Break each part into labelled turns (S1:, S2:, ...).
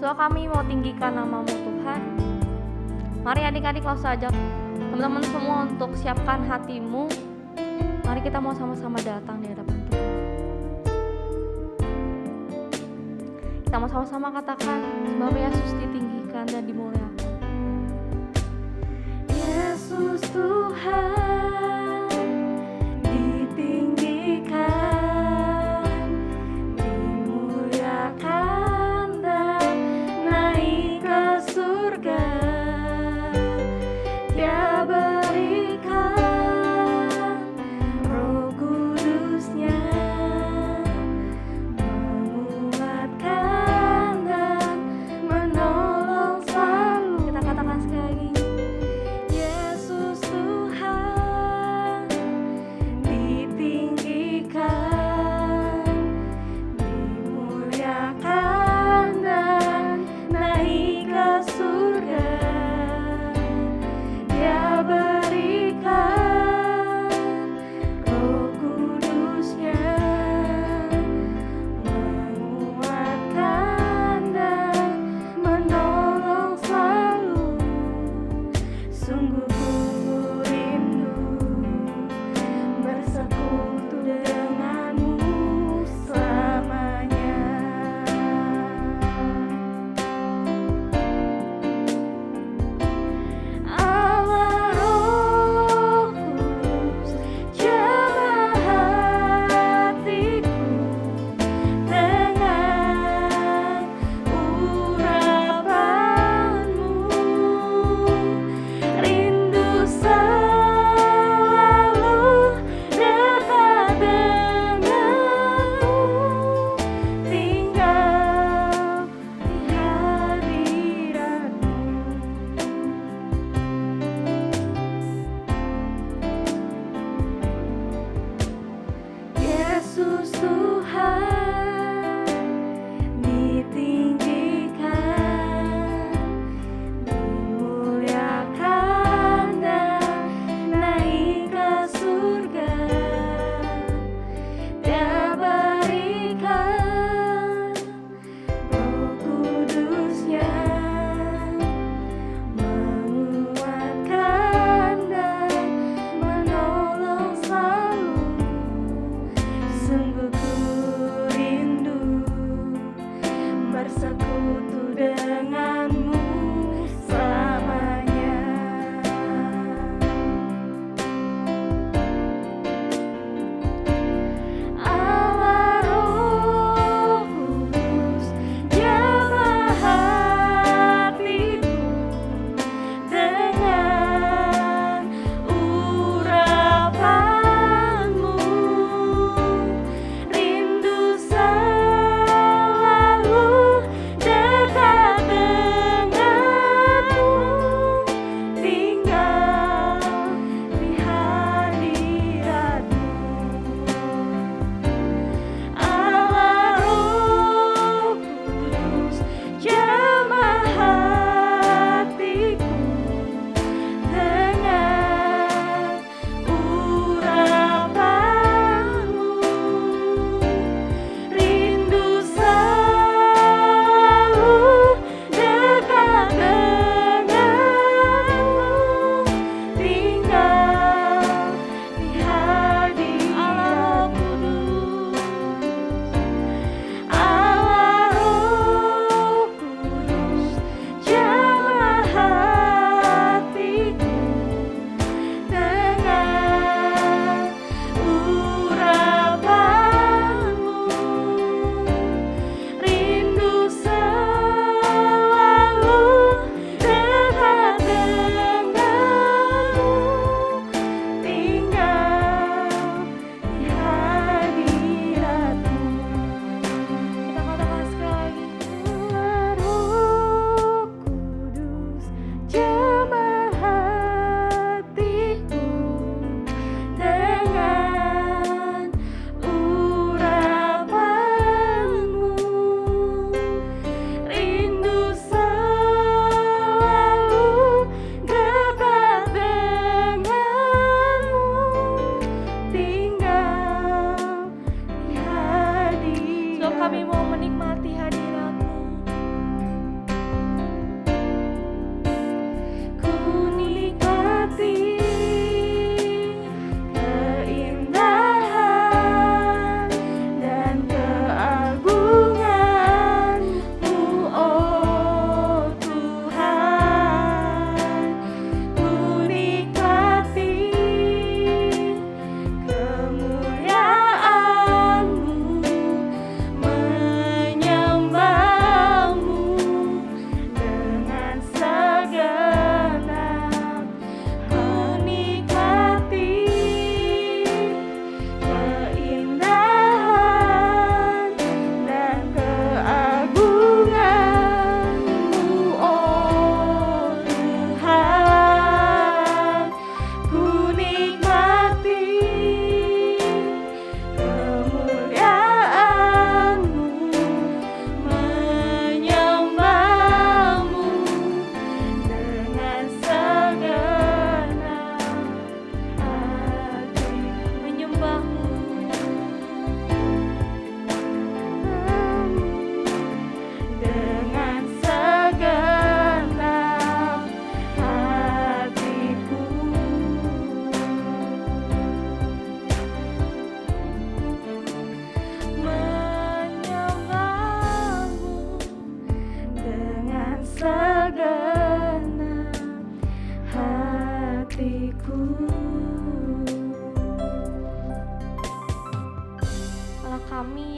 S1: So kami mau tinggikan nama-Mu Tuhan. Mari adik-adik langsung ajak teman-teman semua untuk siapkan hatimu. Mari kita mau sama-sama datang di hadapan Tuhan. Kita mau sama-sama katakan, sebab Yesus ditinggikan dan dimuliakan. Yesus Tuhan ditinggikan, dimuliakan dan naik ke surga. Dia berikan Roh Kudus-Nya, menguatkan dan menolong selalu.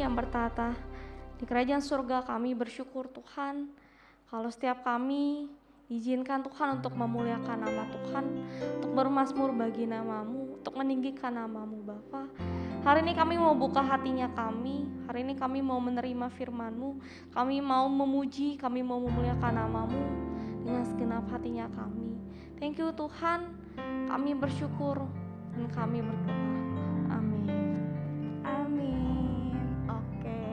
S1: yang bertata di kerajaan surga. Kami bersyukur Tuhan kalau setiap kami izinkan Tuhan untuk memuliakan nama Tuhan, untuk bermazmur bagi nama-Mu, untuk meninggikan nama-Mu Bapa. Hari ini kami mau buka hatinya kami, hari ini kami mau menerima firman-Mu, kami mau memuji, kami mau memuliakan nama-Mu dengan segenap hatinya kami. Thank you Tuhan, kami bersyukur dan kami berdoa. Amin.
S2: Amin. Oke.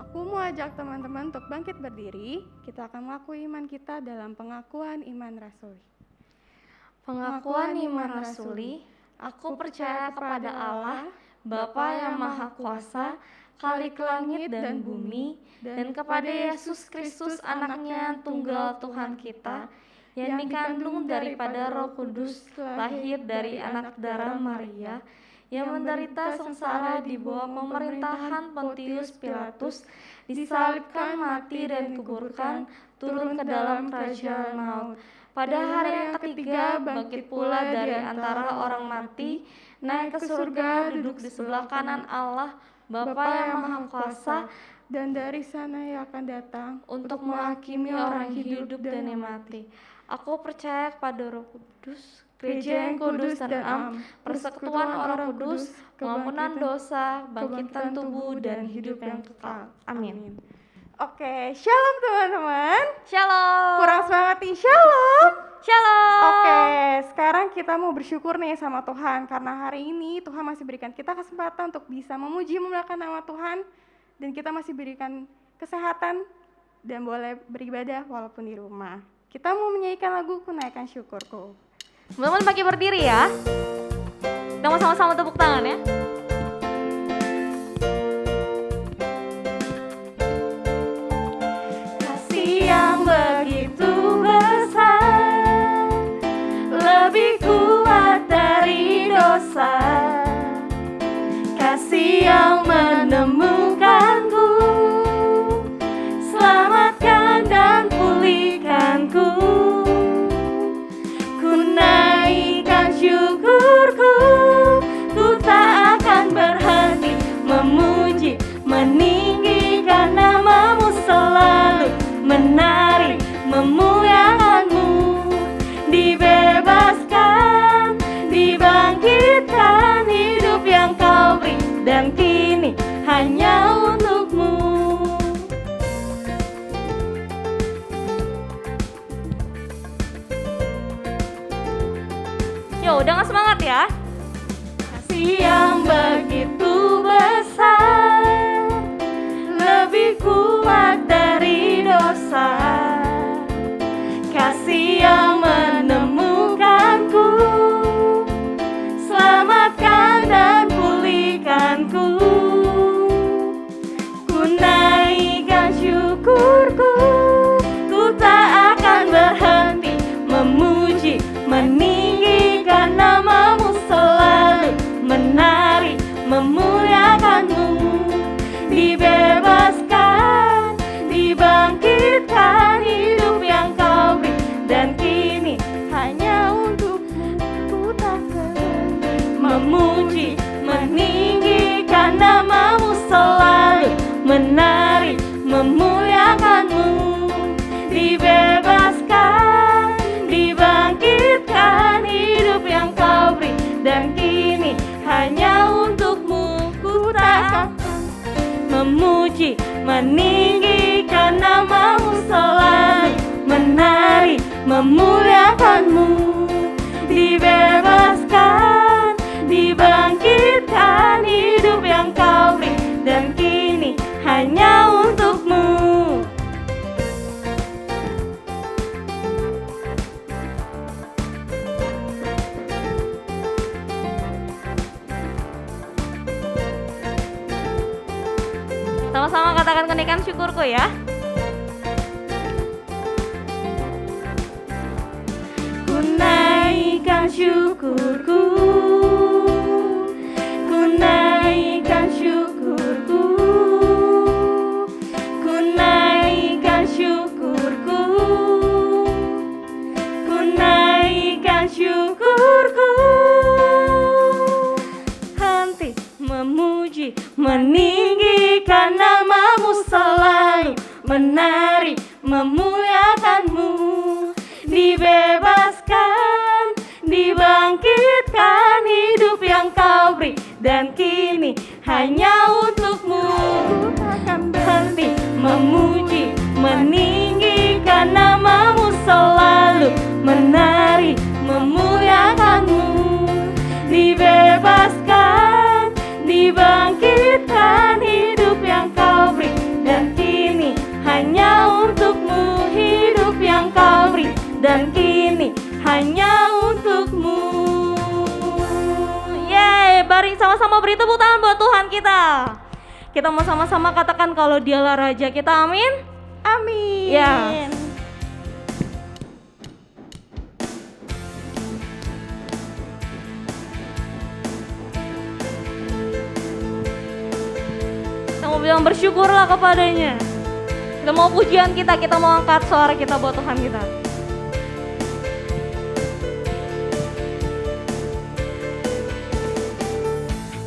S2: Aku mau ajak teman-teman untuk bangkit berdiri. Kita akan mengakui iman kita dalam pengakuan iman rasuli.
S1: Pengakuan iman rasuli. Aku percaya kepada Allah, Bapa yang Maha Kuasa, Khalik langit dan bumi, dan kepada Yesus Kristus anaknya tunggal Tuhan kita, yang dikandung daripada Roh Kudus, lahir dari anak darah Maria, yang menderita sengsara di bawah pemerintahan Pontius Pilatus, disalibkan, mati dan dikuburkan, turun ke dalam kerajaan maut. Pada hari yang ketiga bangkit pula dari antara orang mati, naik ke surga, duduk di sebelah kanan Allah, Bapa yang Maha Kuasa,
S2: dan dari sana ia akan datang
S1: untuk menghakimi orang hidup dan yang mati. Aku percaya kepada Roh Kudus, gereja yang kudus dan am, persekutuan orang kudus, pengampunan dosa, bangkitan tubuh dan hidup yang kekal. Amin.
S2: Oke, shalom teman-teman.
S1: Shalom.
S2: Kurang semangat nih, shalom.
S1: Shalom.
S2: Oke, sekarang kita mau bersyukur nih sama Tuhan karena hari ini Tuhan masih berikan kita kesempatan untuk bisa memuji memuliakan nama Tuhan, dan kita masih berikan kesehatan dan boleh beribadah walaupun di rumah. Kita mau menyanyikan lagu Kunaikan Syukurku.
S1: Teman-teman pakai berdiri ya. Kita mau sama-sama tepuk tangan ya.
S2: Yang begitu besar, lebih kuat dari dosa, kasih yang menemukanku, selamatkan dan pulihkanku. Ku naikkan syukurku, ku tak akan berhenti memuji, meninggikan nama-Mu selalu, menari memuliakan-Mu, dibebaskan, dibangkitkan, hidup yang Kau beri dan kini hanya untuk-Mu.
S1: Yo, dengan semangat ya.
S2: Kasih yang begitu besar, lebih kuat dari dosa, kasih yang menemukanku, selamatkan dan pulihkanku. Ku naikkan syukurku, ku tak akan berhenti memuji, meninggikan nama-Mu selalu, menari memuliakan-Mu, dibebaskan, dibangkitkan, hidup yang Kau beri dan kini hanya untuk-Mu. Ku tak berhenti memuji, meninggikan nama-Mu selalu, menari memuliakan-Mu, dibebaskan, dibangkitkan, hidup yang Kau beri dan kini hanya untuk-Mu. Ku tak memuji, meninggikan nama-Mu selalu, menari memuliakan-Mu, dibebaskan, dibangkitkan, hidup yang Kau beri dan kini hanya untuk-Mu.
S1: Sama-sama katakan kunaikan syukurku ya.
S2: Ku naikkan syukurku, ku naikkan syukurku, ku naikkan syukurku, ku naikkan syukurku, henti memuji,
S1: dan kini hanya untukmu.
S2: Akan
S1: Henti memuji, meninggikan namamu, selalu menari, memuliakanmu. Dibebaskan, dibangkitkan, hidup yang kau beri, dan kini hanya untukmu. Hidup yang kau beri, dan kini hanya untukmu. Yeay, mari sama-sama beri tepuk tangan buat Tuhan kita. Kita mau sama-sama katakan kalau Dialah Raja kita, amin.
S2: Amin.
S1: Ya. Kita mau bilang bersyukurlah kepadanya. Kita mau pujian kita mau angkat suara kita buat Tuhan kita.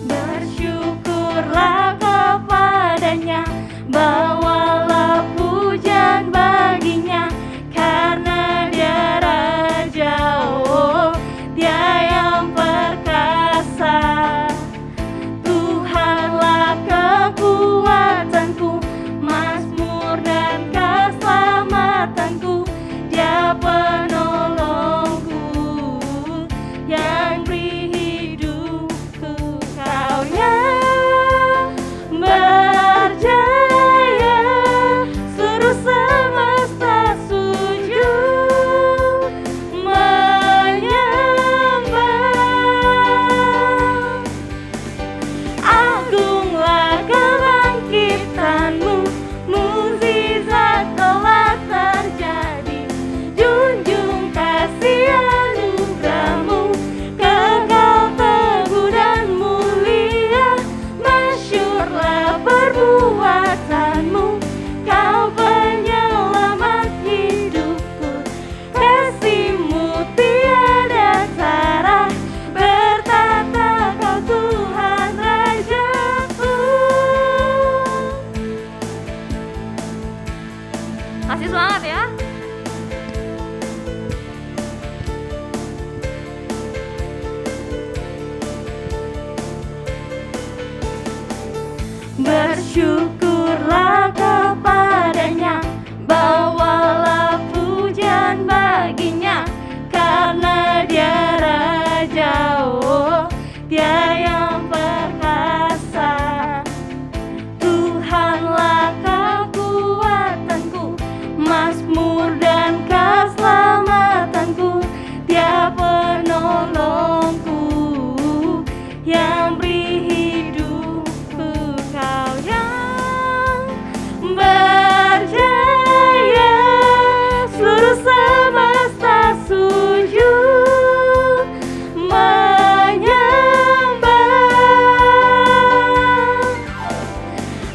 S1: Bersyukurlah kepadanya, bawalah pujian baginya, karena Dia Raja, oh Dia yang perkasa. Tuhanlah kekuatanku, mazmur dan keselamatanku, Dia penolongku yang beri hidupku. Kau yang berjaya, seluruh semesta sujud menyembah. Agunglah kebangkitanmu, mukjizat telah terjadi. Junjung kasih anugerahmu, kekal teguh dan mulia. Masyurlah perbuatanmu, kau penyelamat hidupku. Kasih-Mu tiada tara, bertata Kau Tuhan Rajaku. Kasih semangat ya. Bersyukurlah kepadanya, bawalah pujian baginya, karena Dia Raja, oh Dia yang perkasa. Tuhanlah kekuatanku, mazmur dan keselamatanku, Dia penolongku yang beri hidupku. Kau yang berjaya, seluruh semesta sujud menyembah.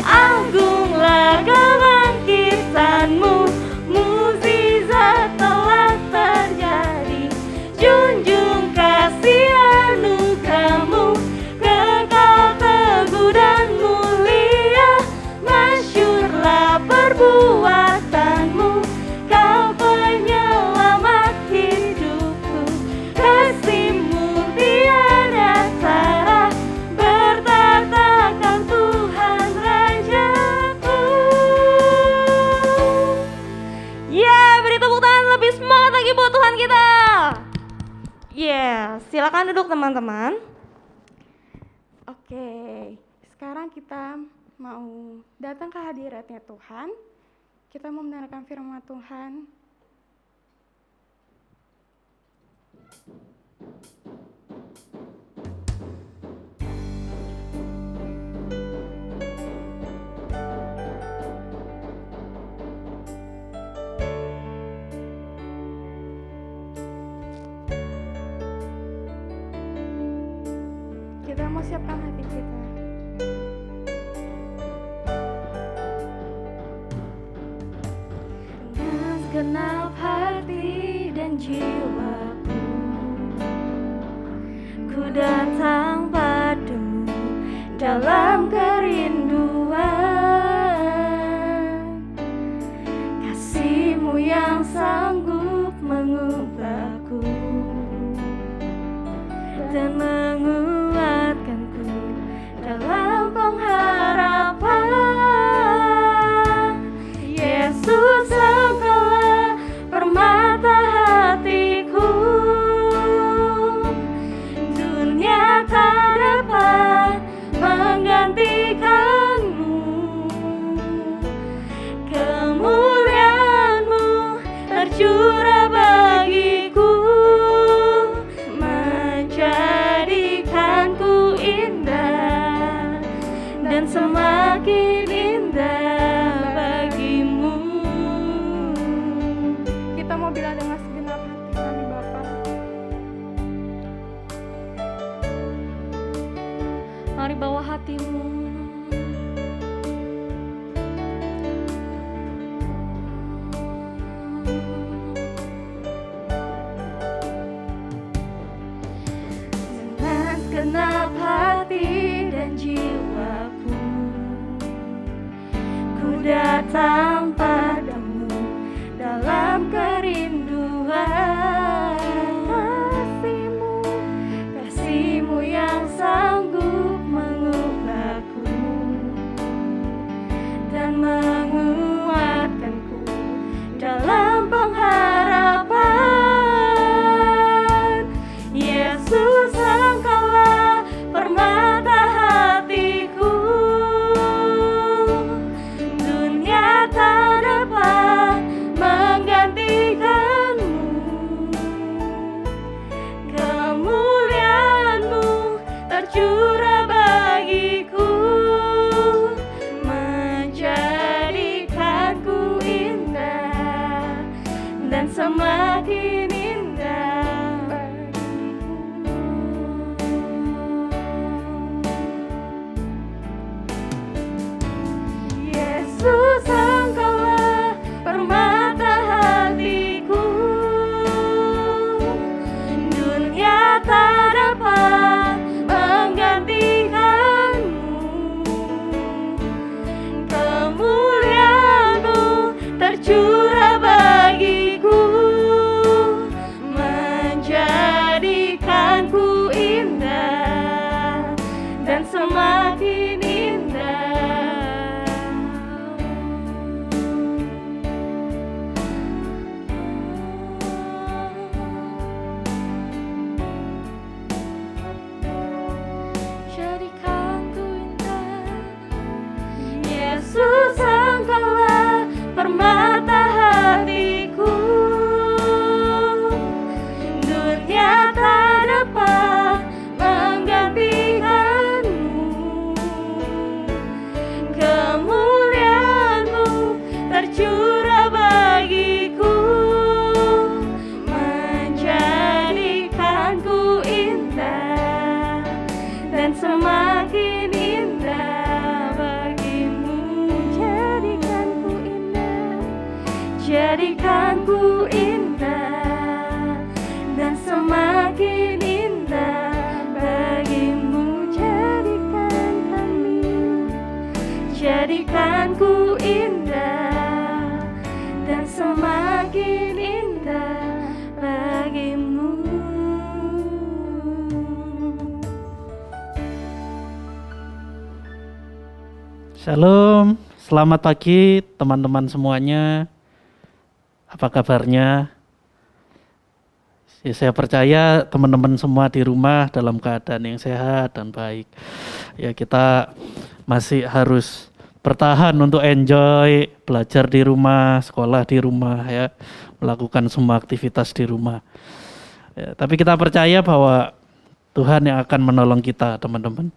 S1: Agunglah kebangkitanmu, mukjizat telah terjadi. Junjung kasih anugerahmu, kekal teguh dan mulia. Masyurlah perbuatanmu, kau penyelamat hidupku. Kasih-Mu tiada tara, bertata Kau Tuhan Rajaku. Beri tepuk tangan lebih semangat lagi buat Tuhan kita. Silakan duduk teman-teman.
S2: Oke, sekarang kita mau datang ke hadiratnya Tuhan. Kita mau mendengarkan firman Tuhan. Kita mau siapkan hati kita.
S1: Dengan segenap hati dan jiwaku, ku datang padamu dalam kerinduan. Kasih-Mu yang sanggup mengubahku dan menguatkanku
S2: mau bilang dengan segenap hati kami Bapa.
S1: Mari bawa hatimu. Dengan segenap hati dan jiwaku, ku datang padamu dalam kerinduan. Kasih-Mu yang sanggup mengubahku dan menguatkanku dalam pengharapan. Yesus, Engkaulah permata hatiku. Dunia tak dapat menggantikanmu. Kemuliaan-Mu tercurah bagiku, menjadikanku indah dan semakin indah bagimu. Yesus, Engkaulah permata hatiku. Dunia tak dapat menggantikanmu. Kemuliaan-Mu tercurah bagiku, menjadikanku indah dan semakin indah. Jadikanku indah. Yesus, Engkaulah permata hatiku. Dunia tak dapat menggantikanmu. Kemuliaan-Mu tercurah bagiku, menjadikanku indah dan semakin indah bagimu. Jadikanku indah dan semakin indah bagimu. Jadikanku indah dan semakin indah bagimu.
S3: Shalom, selamat pagi teman-teman semuanya. Apa kabarnya? Ya, saya percaya teman-teman semua di rumah dalam keadaan yang sehat dan baik. Ya, kita masih harus bertahan untuk enjoy, belajar di rumah, sekolah di rumah, ya, melakukan semua aktivitas di rumah. Ya, tapi kita percaya bahwa Tuhan yang akan menolong kita, teman-teman.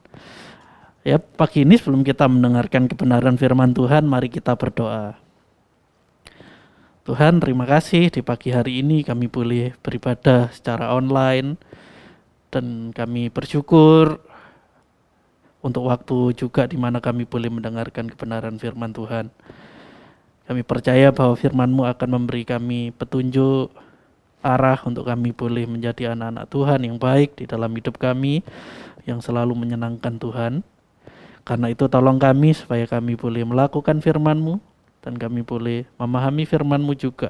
S3: Ya, pagi ini sebelum kita mendengarkan kebenaran firman Tuhan, mari kita berdoa. Tuhan, terima kasih di pagi hari ini kami boleh beribadah secara online dan kami bersyukur untuk waktu juga di mana kami boleh mendengarkan kebenaran firman Tuhan. Kami percaya bahwa firman-Mu akan memberi kami petunjuk, arah untuk kami boleh menjadi anak-anak Tuhan yang baik di dalam hidup kami, yang selalu menyenangkan Tuhan. Karena itu tolong kami supaya kami boleh melakukan firman-Mu dan kami boleh memahami firman-Mu juga.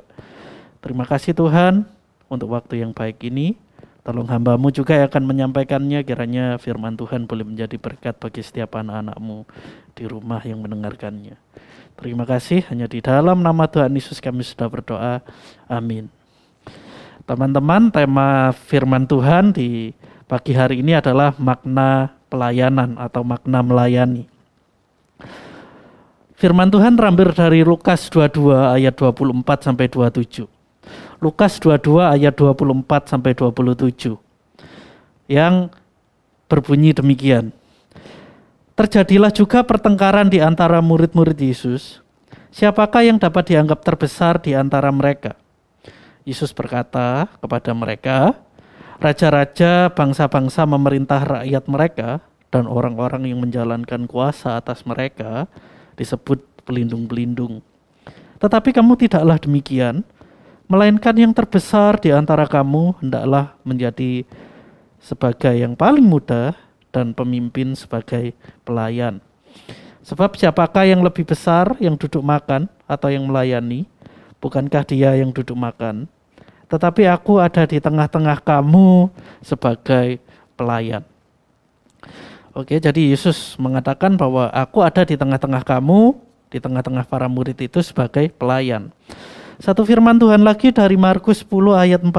S3: Terima kasih Tuhan untuk waktu yang baik ini. Tolong hamba-Mu juga yang akan menyampaikannya, kiranya firman Tuhan boleh menjadi berkat bagi setiap anak-anak-Mu di rumah yang mendengarkannya. Terima kasih, hanya di dalam nama Tuhan Yesus kami sudah berdoa. Amin. Teman-teman, tema firman Tuhan di pagi hari ini adalah makna pelayanan atau makna melayani. Firman Tuhan terambil dari Lukas 22 ayat 24 sampai 27. Lukas 22 ayat 24 sampai 27. Yang berbunyi demikian. Terjadilah juga pertengkaran di antara murid-murid Yesus. Siapakah yang dapat dianggap terbesar di antara mereka? Yesus berkata kepada mereka, raja-raja bangsa-bangsa memerintah rakyat mereka dan orang-orang yang menjalankan kuasa atas mereka disebut pelindung-pelindung. Tetapi kamu tidaklah demikian, melainkan yang terbesar di antara kamu hendaklah menjadi sebagai yang paling muda dan pemimpin sebagai pelayan. Sebab siapakah yang lebih besar yang duduk makan atau yang melayani? Bukankah dia yang duduk makan? Tetapi aku ada di tengah-tengah kamu sebagai pelayan. Oke, jadi Yesus mengatakan bahwa aku ada di tengah-tengah kamu, di tengah-tengah para murid itu sebagai pelayan. Satu firman Tuhan lagi dari Markus 10 ayat 45.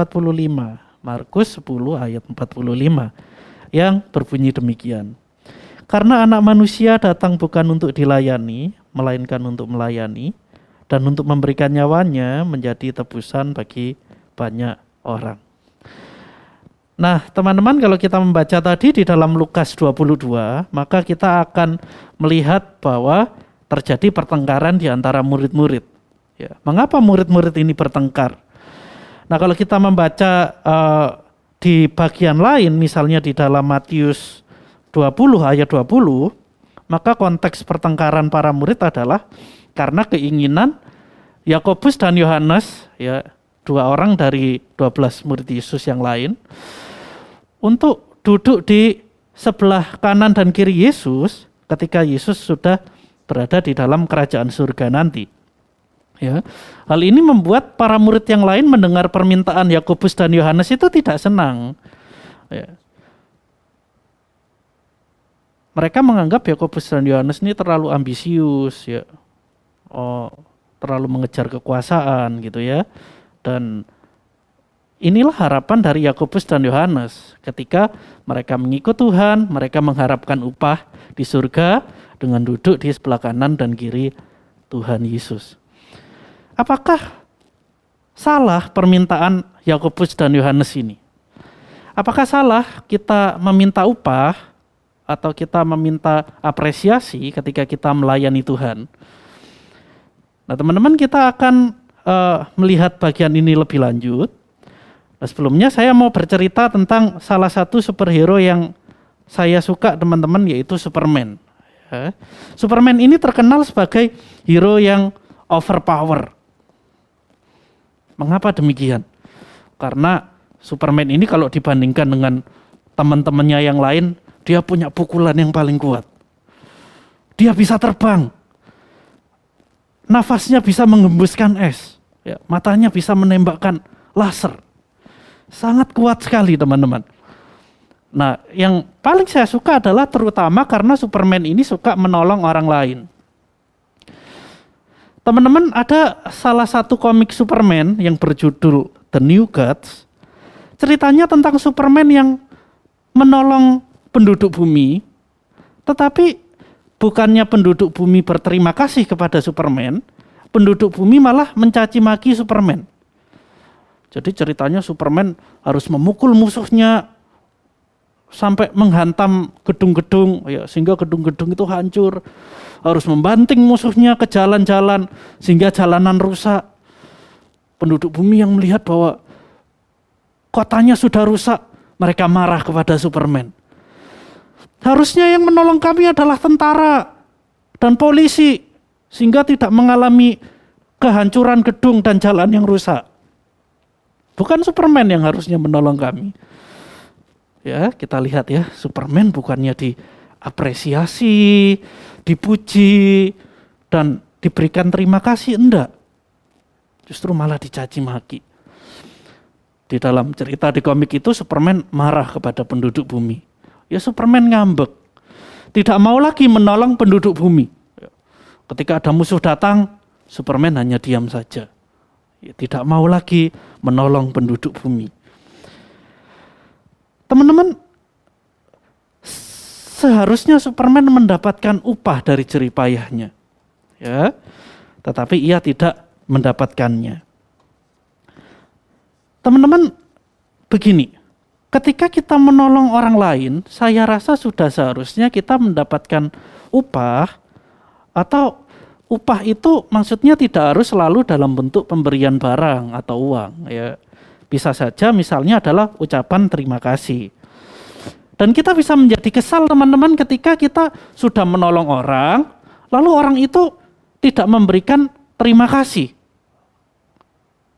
S3: Markus 10 ayat 45 yang berbunyi demikian. Karena anak manusia datang bukan untuk dilayani, melainkan untuk melayani, dan untuk memberikan nyawanya menjadi tebusan bagi banyak orang. Nah, teman-teman, kalau kita membaca tadi di dalam Lukas 22, maka kita akan melihat bahwa terjadi pertengkaran di antara murid-murid. Ya, mengapa murid-murid ini bertengkar? Nah, kalau kita membaca di bagian lain, misalnya di dalam Matius 20 ayat 20, maka konteks pertengkaran para murid adalah karena keinginan Yakobus dan Yohanes, ya, dua orang dari 12 murid Yesus yang lain, untuk duduk di sebelah kanan dan kiri Yesus ketika Yesus sudah berada di dalam kerajaan surga nanti. Ya, hal ini membuat para murid yang lain mendengar permintaan Yakobus dan Yohanes itu tidak senang. Ya. Mereka menganggap Yakobus dan Yohanes ini terlalu ambisius, ya, terlalu mengejar kekuasaan gitu ya. Dan inilah harapan dari Yakobus dan Yohanes ketika mereka mengikut Tuhan, mereka mengharapkan upah di surga dengan duduk di sebelah kanan dan kiri Tuhan Yesus. Apakah salah permintaan Yakobus dan Yohanes ini? Apakah salah kita meminta upah atau kita meminta apresiasi ketika kita melayani Tuhan? Nah, teman-teman, kita akan melihat bagian ini lebih lanjut. Nah, sebelumnya saya mau bercerita tentang salah satu superhero yang saya suka, teman-teman, yaitu Superman. Ya. Superman ini terkenal sebagai hero yang overpower. Mengapa demikian? Karena Superman ini kalau dibandingkan dengan teman-temannya yang lain, dia punya pukulan yang paling kuat. Dia bisa terbang. Nafasnya bisa menghembuskan es. Ya, matanya bisa menembakkan laser. Sangat kuat sekali, teman-teman. Nah, yang paling saya suka adalah terutama karena Superman ini suka menolong orang lain. Teman-teman, ada salah satu komik Superman yang berjudul The New Gods. Ceritanya tentang Superman yang menolong penduduk bumi, tetapi bukannya penduduk bumi berterima kasih kepada Superman, penduduk bumi malah mencaci maki Superman. Jadi ceritanya Superman harus memukul musuhnya sampai menghantam gedung-gedung, ya, sehingga gedung-gedung itu hancur. Harus membanting musuhnya ke jalan-jalan sehingga jalanan rusak. Penduduk bumi yang melihat bahwa kotanya sudah rusak, mereka marah kepada Superman. Harusnya yang menolong kami adalah tentara dan polisi sehingga tidak mengalami kehancuran gedung dan jalan yang rusak. Bukan Superman yang harusnya menolong kami. Ya, kita lihat ya, Superman bukannya diapresiasi, dipuji, dan diberikan terima kasih, enggak. Justru malah dicaci maki. Di dalam cerita di komik itu Superman marah kepada penduduk bumi. Ya, Superman ngambek. Tidak mau lagi menolong penduduk bumi. Ketika ada musuh datang, Superman hanya diam saja. Ya, tidak mau lagi menolong penduduk bumi. Teman-teman, seharusnya Superman mendapatkan upah dari jerih payahnya. Ya, tetapi ia tidak mendapatkannya. Teman-teman, begini, ketika kita menolong orang lain, saya rasa sudah seharusnya kita mendapatkan upah atau upah itu maksudnya tidak harus selalu dalam bentuk pemberian barang atau uang ya. Bisa saja misalnya adalah ucapan terima kasih. Dan kita bisa menjadi kesal teman-teman ketika kita sudah menolong orang, lalu orang itu tidak memberikan terima kasih.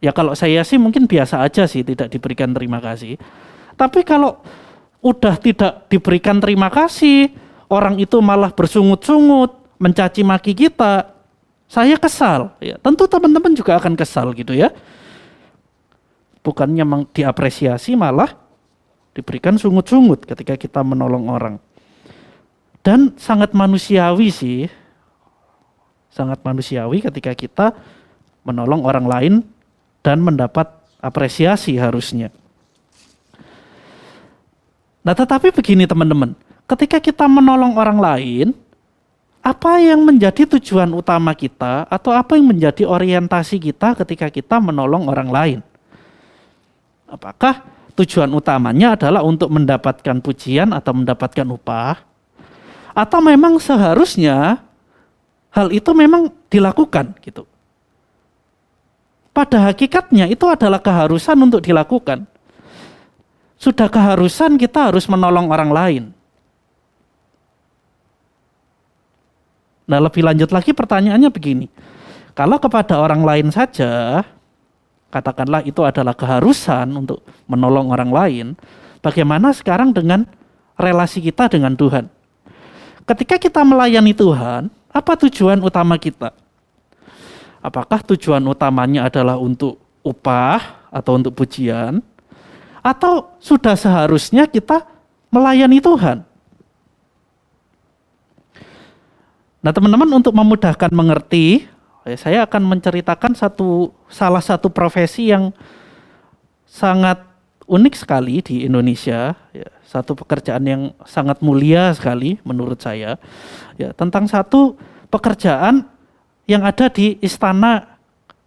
S3: Ya kalau saya sih mungkin biasa aja sih tidak diberikan terima kasih. Tapi kalau udah tidak diberikan terima kasih, orang itu malah bersungut-sungut, mencaci maki kita, saya kesal. Ya, tentu teman-teman juga akan kesal gitu ya. Bukannya diapresiasi malah diberikan sungut-sungut ketika kita menolong orang. Dan sangat manusiawi sih, sangat manusiawi ketika kita menolong orang lain dan mendapat apresiasi harusnya. Nah tetapi begini teman-teman, ketika kita menolong orang lain, apa yang menjadi tujuan utama kita atau apa yang menjadi orientasi kita ketika kita menolong orang lain? Apakah tujuan utamanya adalah untuk mendapatkan pujian atau mendapatkan upah? Atau memang seharusnya hal itu memang dilakukan gitu? Pada hakikatnya itu adalah keharusan untuk dilakukan. Sudah keharusan kita harus menolong orang lain. Nah lebih lanjut lagi pertanyaannya begini. Kalau kepada orang lain saja, katakanlah itu adalah keharusan untuk menolong orang lain, bagaimana sekarang dengan relasi kita dengan Tuhan? Ketika kita melayani Tuhan, apa tujuan utama kita? Apakah tujuan utamanya adalah untuk upah atau untuk pujian? Atau sudah seharusnya kita melayani Tuhan? Nah teman-teman, untuk memudahkan mengerti, saya akan menceritakan salah satu profesi yang sangat unik sekali di Indonesia, ya, satu pekerjaan yang sangat mulia sekali menurut saya, ya, tentang satu pekerjaan yang ada di istana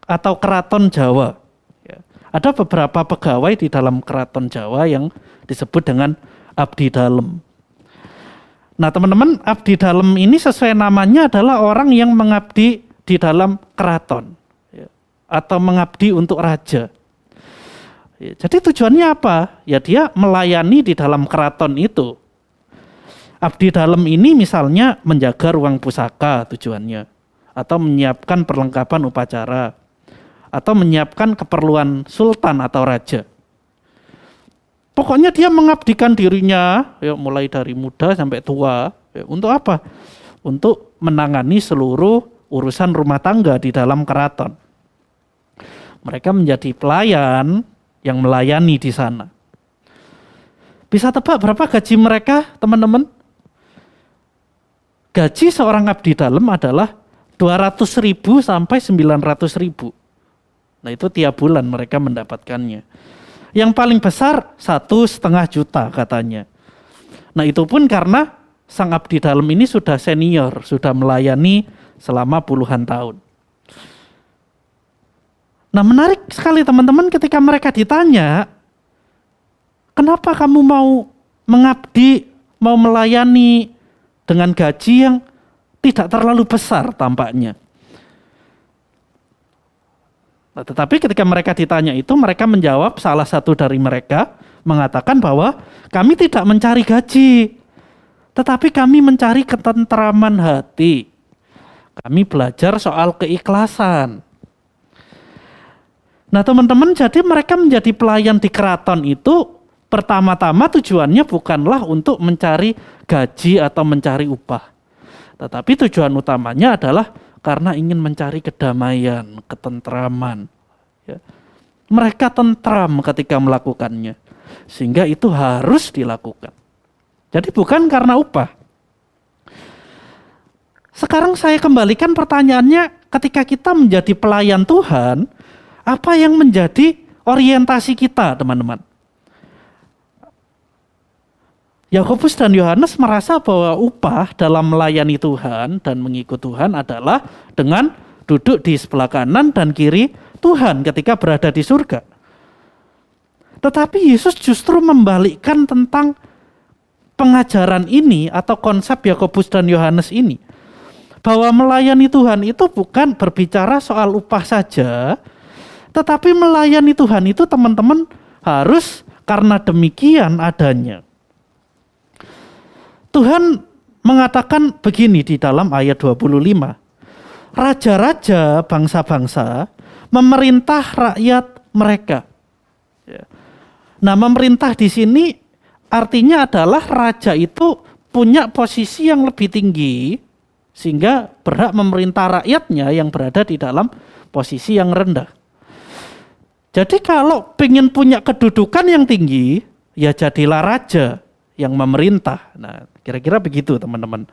S3: atau keraton Jawa. Ya. Ada beberapa pegawai di dalam keraton Jawa yang disebut dengan abdi dalem. Nah teman-teman, abdi dalem ini sesuai namanya adalah orang yang mengabdi di dalam keraton ya, atau mengabdi untuk raja. Ya, jadi tujuannya apa? Ya dia melayani di dalam keraton itu. Abdi dalem ini misalnya menjaga ruang pusaka tujuannya, atau menyiapkan perlengkapan upacara, atau menyiapkan keperluan sultan atau raja. Pokoknya dia mengabdikan dirinya ya, mulai dari muda sampai tua. Ya, untuk apa? Untuk menangani seluruh urusan rumah tangga di dalam keraton. Mereka menjadi pelayan yang melayani di sana. Bisa tebak berapa gaji mereka, teman-teman? Gaji seorang abdi dalem adalah 200.000 sampai 900.000. Nah itu tiap bulan mereka mendapatkannya. Yang paling besar 1,5 juta katanya. Nah itu pun karena sang abdi dalem ini sudah senior, sudah melayani selama puluhan tahun. Nah menarik sekali teman-teman ketika mereka ditanya, kenapa kamu mau mengabdi, mau melayani dengan gaji yang tidak terlalu besar tampaknya. Nah, tetapi ketika mereka ditanya itu, mereka menjawab, salah satu dari mereka mengatakan bahwa kami tidak mencari gaji, tetapi kami mencari ketentraman hati. Kami belajar soal keikhlasan. Nah teman-teman, jadi mereka menjadi pelayan di keraton itu pertama-tama tujuannya bukanlah untuk mencari gaji atau mencari upah. Tetapi tujuan utamanya adalah karena ingin mencari kedamaian, ketentraman. Ya. Mereka tentram ketika melakukannya. Sehingga itu harus dilakukan. Jadi bukan karena upah. Sekarang saya kembalikan pertanyaannya, ketika kita menjadi pelayan Tuhan, apa yang menjadi orientasi kita, teman-teman? Yakobus dan Yohanes merasa bahwa upah dalam melayani Tuhan dan mengikut Tuhan adalah dengan duduk di sebelah kanan dan kiri Tuhan ketika berada di surga. Tetapi Yesus justru membalikkan tentang pengajaran ini atau konsep Yakobus dan Yohanes ini. bahwa melayani Tuhan itu bukan berbicara soal upah saja, tetapi melayani Tuhan itu teman-teman harus karena demikian adanya. Tuhan mengatakan begini di dalam ayat 25. Raja-raja bangsa-bangsa memerintah rakyat mereka. Nah, memerintah di sini artinya adalah raja itu punya posisi yang lebih tinggi sehingga berhak memerintah rakyatnya yang berada di dalam posisi yang rendah. Jadi kalau ingin punya kedudukan yang tinggi, ya jadilah raja yang memerintah. Nah, kira-kira begitu teman-teman.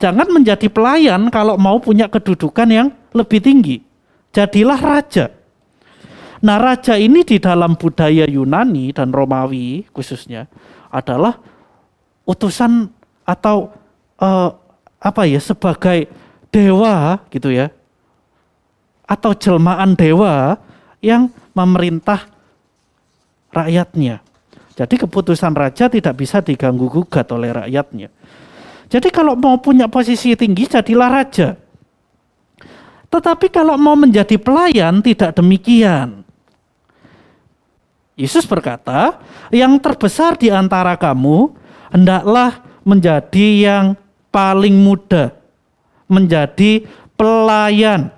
S3: Jangan menjadi pelayan kalau mau punya kedudukan yang lebih tinggi. Jadilah raja. Nah, raja ini di dalam budaya Yunani dan Romawi khususnya adalah utusan atau sebagai dewa gitu ya. Atau jelmaan dewa yang memerintah rakyatnya. Jadi keputusan raja tidak bisa diganggu gugat oleh rakyatnya. Jadi kalau mau punya posisi tinggi jadilah raja. Tetapi kalau mau menjadi pelayan tidak demikian. Yesus berkata, yang terbesar di antara kamu hendaklah menjadi yang paling muda, menjadi pelayan.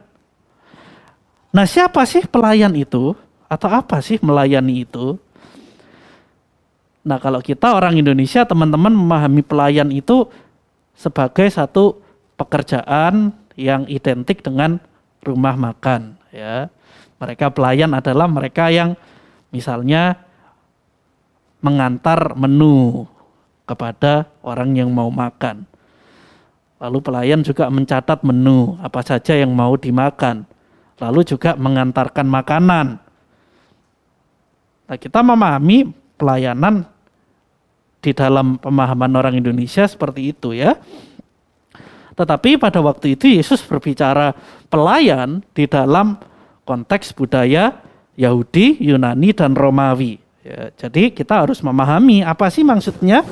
S3: Nah, siapa sih pelayan itu? Atau apa sih melayani itu? Nah, kalau kita orang Indonesia, teman-teman memahami pelayan itu sebagai satu pekerjaan yang identik dengan rumah makan. Ya, mereka pelayan adalah mereka yang misalnya mengantar menu kepada orang yang mau makan. Lalu pelayan juga mencatat menu apa saja yang mau dimakan. Lalu juga mengantarkan makanan. Nah, kita memahami pelayanan di dalam pemahaman orang Indonesia seperti itu ya. Tetapi pada waktu itu Yesus berbicara pelayan di dalam konteks budaya Yahudi, Yunani, dan Romawi. Ya, jadi kita harus memahami apa sih maksudnya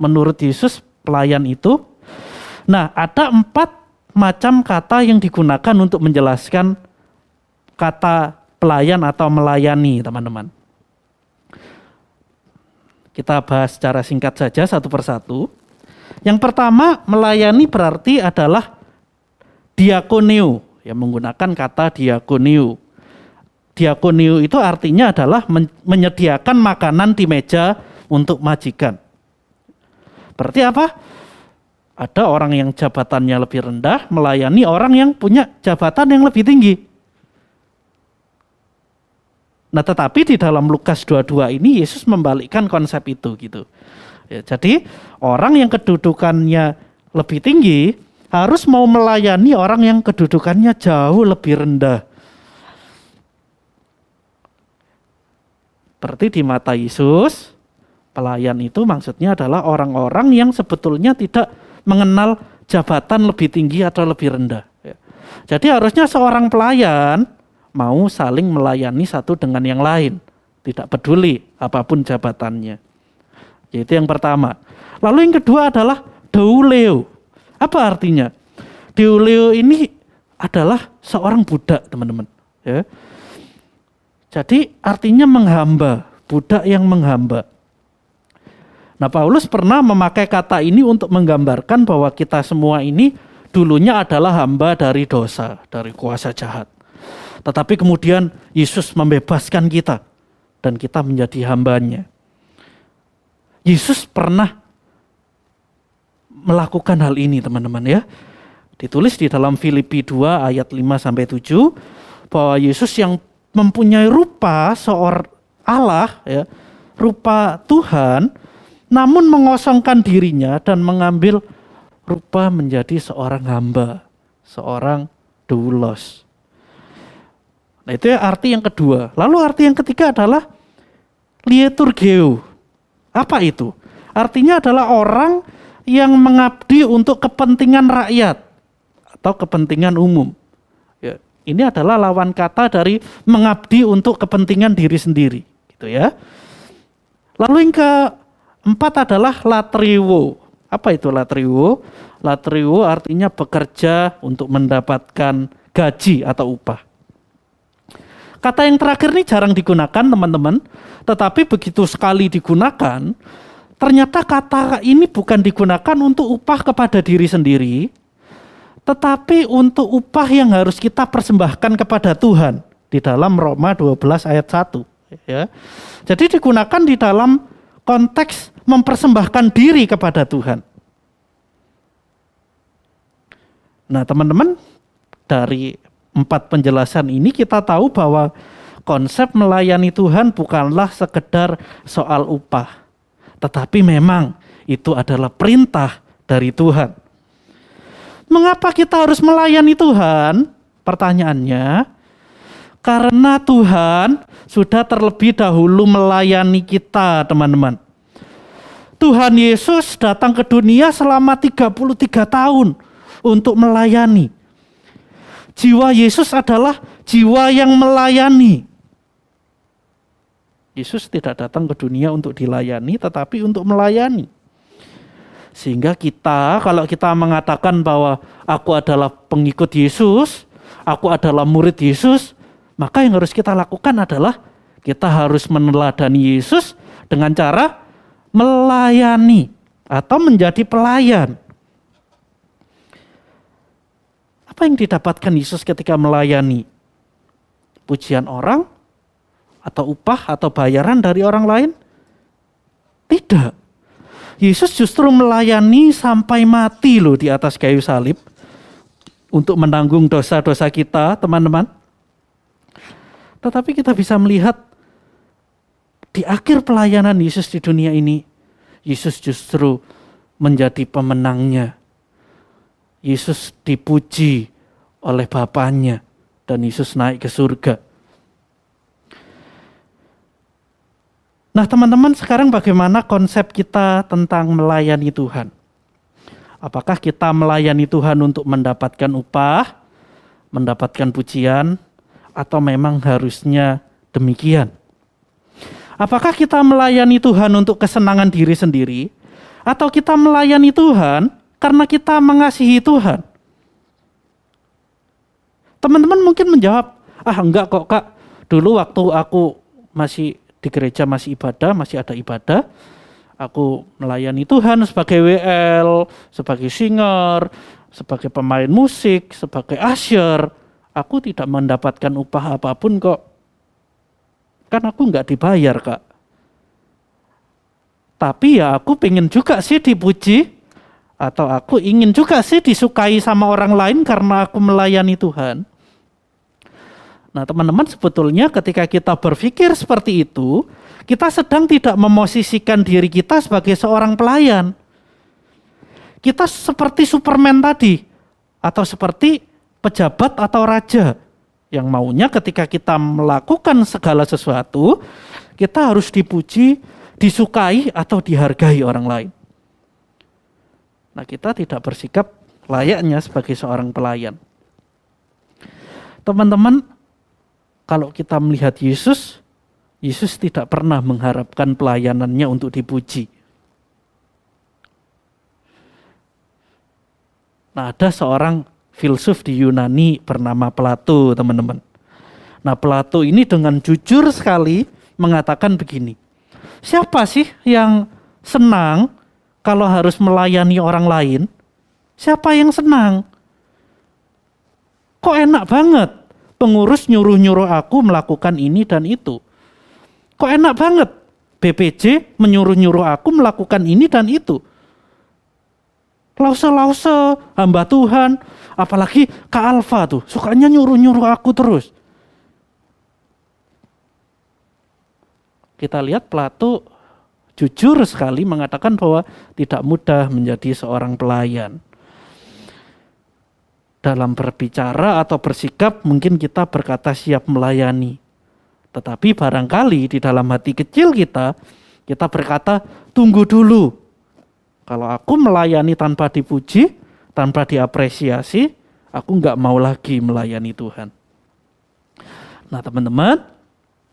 S3: menurut Yesus pelayan itu. Nah, ada 4 macam kata yang digunakan untuk menjelaskan kata pelayan atau melayani, teman-teman. Kita bahas secara singkat saja satu persatu. Yang pertama, melayani berarti adalah diakoneo, yang menggunakan kata diakoneo. Diakoneo itu artinya adalah menyediakan makanan di meja untuk majikan. Berarti apa? Ada orang yang jabatannya lebih rendah melayani orang yang punya jabatan yang lebih tinggi. Nah, tetapi di dalam Lukas 22 ini Yesus membalikkan konsep itu gitu. Ya, jadi orang yang kedudukannya lebih tinggi harus mau melayani orang yang kedudukannya jauh lebih rendah. Berarti di mata Yesus, pelayan itu maksudnya adalah orang-orang yang sebetulnya tidak mengenal jabatan lebih tinggi atau lebih rendah. Jadi harusnya seorang pelayan mau saling melayani satu dengan yang lain. Tidak peduli apapun jabatannya. Itu yang pertama. Lalu yang kedua adalah douleo. Apa artinya? Douleo ini adalah seorang budak, teman-teman. Ya. Jadi artinya menghamba, budak yang menghamba. Nah, Paulus pernah memakai kata ini untuk menggambarkan bahwa kita semua ini dulunya adalah hamba dari dosa, dari kuasa jahat. Tetapi kemudian Yesus membebaskan kita dan kita menjadi hambanya. Yesus pernah melakukan hal ini, teman-teman ya. Ditulis di dalam Filipi 2 ayat 5-7 bahwa Yesus yang mempunyai rupa seorang Allah ya, rupa Tuhan, namun mengosongkan dirinya dan mengambil rupa menjadi seorang hamba, seorang doulos. Nah, itu arti yang kedua. Lalu arti yang ketiga adalah lieturgeo. Apa itu? Artinya adalah orang yang mengabdi untuk kepentingan rakyat atau kepentingan umum. Ya, ini adalah lawan kata dari mengabdi untuk kepentingan diri sendiri, gitu ya. Lalu yang keempat adalah latreuo. Apa itu latrio? Latrio artinya bekerja untuk mendapatkan gaji atau upah. Kata yang terakhir ini jarang digunakan teman-teman, tetapi begitu sekali digunakan, ternyata kata ini bukan digunakan untuk upah kepada diri sendiri, tetapi untuk upah yang harus kita persembahkan kepada Tuhan di dalam Roma 12 ayat 1. Ya. Jadi digunakan di dalam konteks mempersembahkan diri kepada Tuhan. Nah teman-teman, dari 4 penjelasan ini kita tahu bahwa konsep melayani Tuhan bukanlah sekedar soal upah, tetapi memang itu adalah perintah dari Tuhan. Mengapa kita harus melayani Tuhan? Pertanyaannya, karena Tuhan sudah terlebih dahulu melayani kita, teman-teman. Tuhan Yesus datang ke dunia selama 33 tahun untuk melayani. Jiwa Yesus adalah jiwa yang melayani. Yesus tidak datang ke dunia untuk dilayani, tetapi untuk melayani. Sehingga kita, kalau kita mengatakan bahwa aku adalah pengikut Yesus, aku adalah murid Yesus, maka yang harus kita lakukan adalah kita harus meneladani Yesus dengan cara melayani atau menjadi pelayan. Apa yang didapatkan Yesus ketika melayani? Pujian orang? Atau upah atau bayaran dari orang lain? Tidak. Yesus justru melayani sampai mati loh di atas kayu salib untuk menanggung dosa-dosa kita, teman-teman. Tetapi kita bisa melihat di akhir pelayanan Yesus di dunia ini, Yesus justru menjadi pemenangnya. Yesus dipuji oleh Bapanya dan Yesus naik ke surga. Nah teman-teman, sekarang bagaimana konsep kita tentang melayani Tuhan? Apakah kita melayani Tuhan untuk mendapatkan upah, mendapatkan pujian, atau memang harusnya demikian? Apakah kita melayani Tuhan untuk kesenangan diri sendiri, atau kita melayani Tuhan karena kita mengasihi Tuhan? Teman-teman mungkin menjawab, enggak kok Kak, dulu waktu aku masih di gereja masih ada ibadah, aku melayani Tuhan sebagai WL, sebagai singer, sebagai pemain musik, sebagai usher, aku tidak mendapatkan upah apapun kok. Kan aku nggak dibayar Kak. Tapi ya aku pengen juga sih dipuji, atau aku ingin juga sih disukai sama orang lain karena aku melayani Tuhan. Nah teman-teman, sebetulnya ketika kita berpikir seperti itu, kita sedang tidak memosisikan diri kita sebagai seorang pelayan. Kita seperti Superman tadi, atau seperti pejabat atau raja, yang maunya ketika kita melakukan segala sesuatu, kita harus dipuji, disukai, atau dihargai orang lain. Nah kita tidak bersikap layaknya sebagai seorang pelayan. Teman-teman, kalau kita melihat Yesus, Yesus tidak pernah mengharapkan pelayanannya untuk dipuji. Nah, ada seorang filsuf di Yunani bernama Plato, teman-teman. Nah, Plato ini dengan jujur sekali mengatakan begini. Siapa sih yang senang kalau harus melayani orang lain? Siapa yang senang? Kok enak banget pengurus nyuruh-nyuruh aku melakukan ini dan itu. Kok enak banget BPJ menyuruh-nyuruh aku melakukan ini dan itu. Lause-lause hamba Tuhan, apalagi Kak Alfa tuh, sukanya nyuruh-nyuruh aku terus. Kita lihat Plato jujur sekali mengatakan bahwa tidak mudah menjadi seorang pelayan. Dalam berbicara atau bersikap mungkin kita berkata siap melayani. Tetapi barangkali di dalam hati kecil kita berkata tunggu dulu. Kalau aku melayani tanpa dipuji, tanpa diapresiasi, aku nggak mau lagi melayani Tuhan. Nah teman-teman,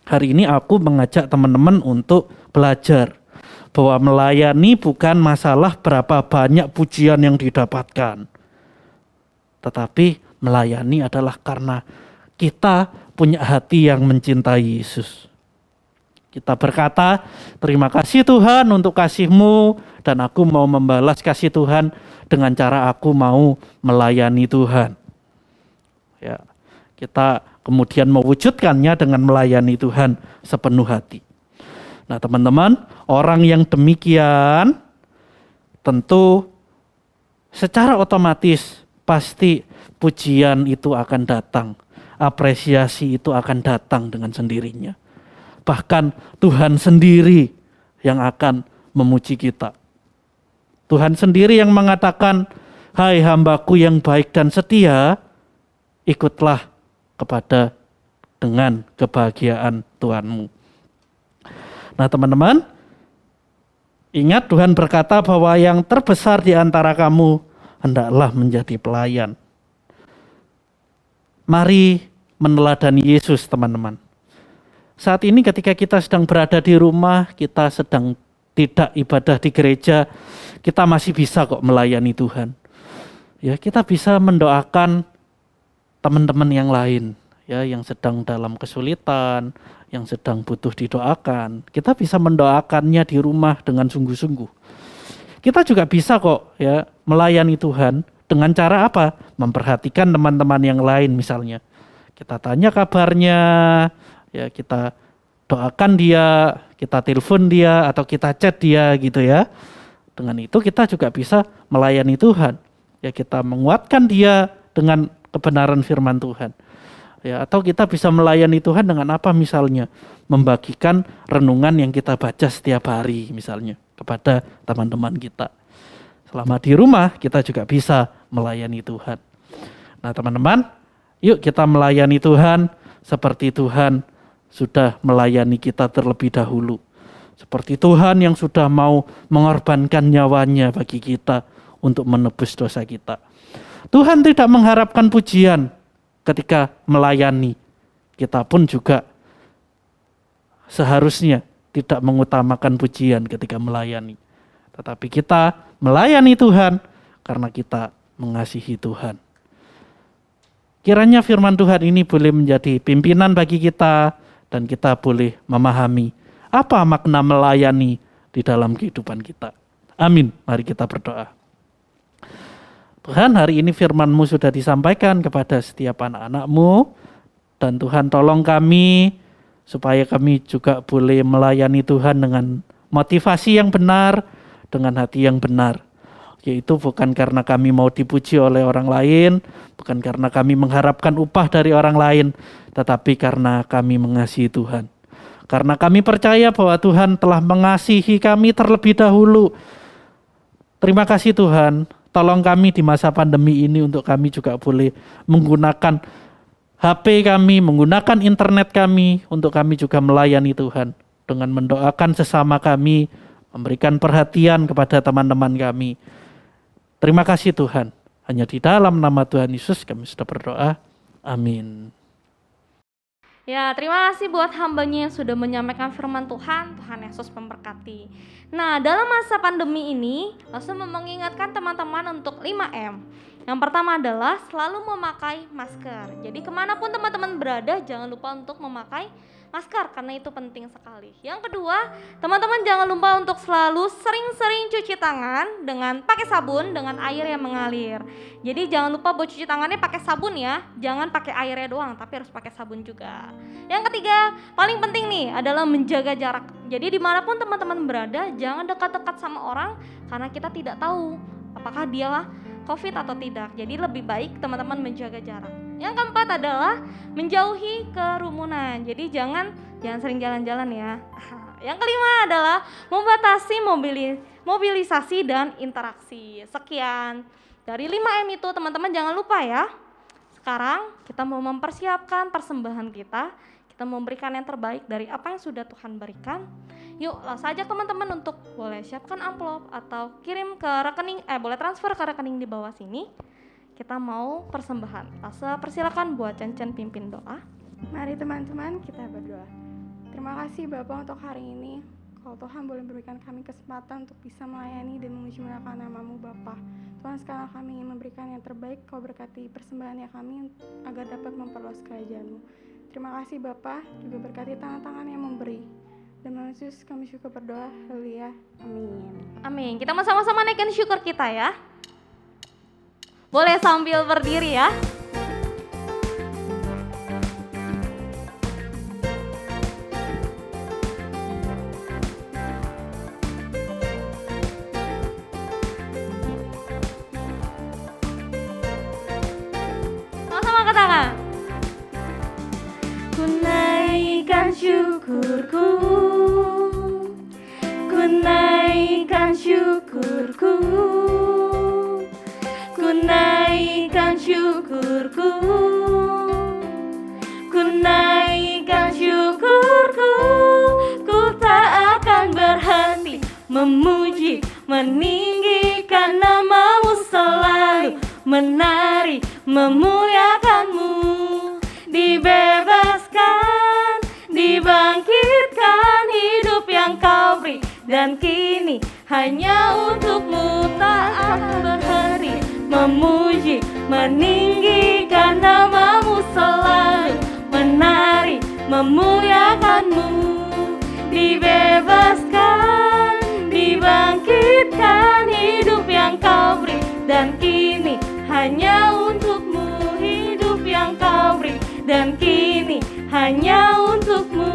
S3: hari ini aku mengajak teman-teman untuk belajar bahwa melayani bukan masalah berapa banyak pujian yang didapatkan. Tetapi melayani adalah karena kita punya hati yang mencintai Yesus. Kita berkata, terima kasih Tuhan untuk kasih-Mu, dan aku mau membalas kasih Tuhan dengan cara aku mau melayani Tuhan. Ya, kita kemudian mewujudkannya dengan melayani Tuhan sepenuh hati. Nah teman-teman, orang yang demikian tentu secara otomatis pasti pujian itu akan datang, apresiasi itu akan datang dengan sendirinya. Bahkan Tuhan sendiri yang akan memuji kita. Tuhan sendiri yang mengatakan, hai hambaku yang baik dan setia, ikutlah kepada dengan kebahagiaan Tuhanmu. Nah teman-teman, ingat Tuhan berkata bahwa yang terbesar di antara kamu hendaklah menjadi pelayan. Mari meneladani Yesus teman-teman. Saat ini ketika kita sedang berada di rumah, kita sedang tidak ibadah di gereja, kita masih bisa kok melayani Tuhan. Ya, kita bisa mendoakan teman-teman yang lain, ya, yang sedang dalam kesulitan, yang sedang butuh didoakan. Kita bisa mendoakannya di rumah dengan sungguh-sungguh. Kita juga bisa kok ya melayani Tuhan dengan cara apa? Memperhatikan teman-teman yang lain misalnya. Kita tanya kabarnya, ya kita doakan dia, kita telepon dia atau kita chat dia gitu ya. Dengan itu kita juga bisa melayani Tuhan. Ya kita menguatkan dia dengan kebenaran firman Tuhan. Ya, atau kita bisa melayani Tuhan dengan apa misalnya? Membagikan renungan yang kita baca setiap hari misalnya kepada teman-teman kita. Selama di rumah kita juga bisa melayani Tuhan. Nah teman-teman, yuk kita melayani Tuhan seperti Tuhan sudah melayani kita terlebih dahulu. Seperti Tuhan yang sudah mau mengorbankan nyawanya bagi kita untuk menebus dosa kita. Tuhan tidak mengharapkan pujian ketika melayani. Kita pun juga seharusnya tidak mengutamakan pujian ketika melayani. Tetapi kita melayani Tuhan karena kita mengasihi Tuhan. Kiranya firman Tuhan ini boleh menjadi pimpinan bagi kita dan kita boleh memahami apa makna melayani di dalam kehidupan kita. Amin. Mari kita berdoa. Tuhan, hari ini firman-Mu sudah disampaikan kepada setiap anak-anak-Mu, dan Tuhan tolong kami supaya kami juga boleh melayani Tuhan dengan motivasi yang benar, dengan hati yang benar. Yaitu bukan karena kami mau dipuji oleh orang lain, bukan karena kami mengharapkan upah dari orang lain, tetapi karena kami mengasihi Tuhan. Karena kami percaya bahwa Tuhan telah mengasihi kami terlebih dahulu. Terima kasih Tuhan. Tolong kami di masa pandemi ini untuk kami juga boleh menggunakan HP kami, menggunakan internet kami untuk kami juga melayani Tuhan. Dengan mendoakan sesama kami, memberikan perhatian kepada teman-teman kami. Terima kasih Tuhan. Hanya di dalam nama Tuhan Yesus kami sudah berdoa. Amin.
S1: Ya, terima kasih buat hambanya yang sudah menyampaikan firman Tuhan. Tuhan Yesus memberkati. Nah, dalam masa pandemi ini, Rasul mengingatkan teman-teman untuk 5M. Yang pertama adalah selalu memakai masker. Jadi kemanapun teman-teman berada, jangan lupa untuk memakai masker karena itu penting sekali. Yang kedua, teman-teman jangan lupa untuk selalu sering-sering cuci tangan dengan pakai sabun dengan air yang mengalir. Jadi jangan lupa buat cuci tangannya pakai sabun ya, jangan pakai airnya doang, tapi harus pakai sabun juga. Yang ketiga, paling penting nih adalah menjaga jarak. Jadi dimanapun teman-teman berada, jangan dekat-dekat sama orang karena kita tidak tahu apakah dia COVID atau tidak. Jadi lebih baik teman-teman menjaga jarak. Yang keempat adalah menjauhi kerumunan. Jadi jangan sering jalan-jalan ya. Yang kelima adalah membatasi mobilisasi dan interaksi. Sekian dari 5M itu teman-teman jangan lupa ya. Sekarang kita mau mempersiapkan persembahan kita. Kita memberikan yang terbaik dari apa yang sudah Tuhan berikan. Yuk langsung saja teman-teman untuk boleh siapkan amplop atau kirim ke rekening, boleh transfer ke rekening di bawah sini. Kita mau persembahan. Asa persilakan buat Cen-Cen pimpin doa.
S2: Mari teman-teman kita berdoa. Terima kasih Bapak untuk hari ini. Kalau Tuhan boleh memberikan kami kesempatan untuk bisa melayani dan memuji memuliakan nama-Mu Bapa. Tuhan, sekarang kami ingin memberikan yang terbaik. Kau berkati persembahannya kami agar dapat memperluas kerajaan-Mu. Terima kasih Bapa, juga berkati tangan-tangan yang memberi. Dan Yesus kami syukur berdoa. Haleluya. Amin.
S1: Amin. Kita mau sama-sama naikin syukur kita ya. Boleh sambil berdiri ya. Sama-sama angkat tangan. Ku naikkan syukurku, ku naikkan syukurku, ku naikkan syukurku, ku naikkan syukurku. Ku tak akan berhenti memuji, meninggikan nama-Mu selalu, menari, memuliakan-Mu. Dibebaskan, dibangkitkan hidup yang Kau beri, dan kini hanya untuk-Mu tak akan berhenti memuji, meninggikan nama-Mu selalu, menari, memuliakan-Mu. Dibebaskan, dibangkitkan hidup yang Kau beri, dan kini hanya untuk-Mu hidup yang Kau beri, dan kini hanya untuk-Mu.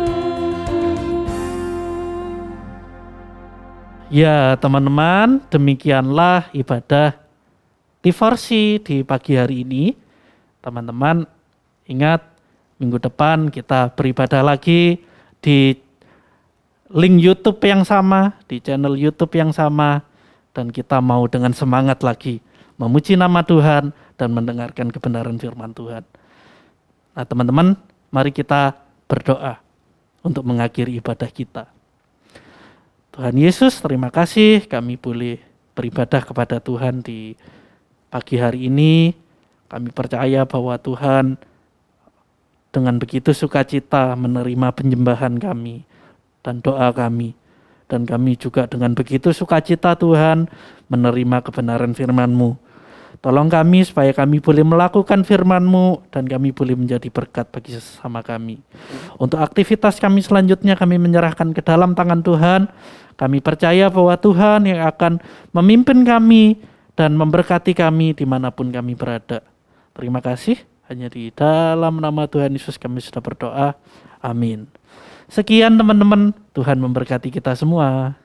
S3: Ya teman-teman, demikianlah ibadah Divorsi di pagi hari ini. Teman-teman ingat, minggu depan kita beribadah lagi di link YouTube yang sama, di channel YouTube yang sama, dan kita mau dengan semangat lagi memuji nama Tuhan dan mendengarkan kebenaran firman Tuhan. Nah teman-teman, mari kita berdoa untuk mengakhiri ibadah kita. Tuhan Yesus, terima kasih kami boleh beribadah kepada Tuhan di pagi hari ini. Kami percaya bahwa Tuhan dengan begitu sukacita menerima penyembahan kami dan doa kami. Dan kami juga dengan begitu sukacita Tuhan menerima kebenaran firman-Mu. Tolong kami supaya kami boleh melakukan firman-Mu dan kami boleh menjadi berkat bagi sesama kami. Untuk aktivitas kami selanjutnya kami menyerahkan ke dalam tangan Tuhan. Kami percaya bahwa Tuhan yang akan memimpin kami dan memberkati kami dimanapun kami berada. Terima kasih. Hanya di dalam nama Tuhan Yesus kami sudah berdoa. Amin. Sekian teman-teman. Tuhan memberkati kita semua.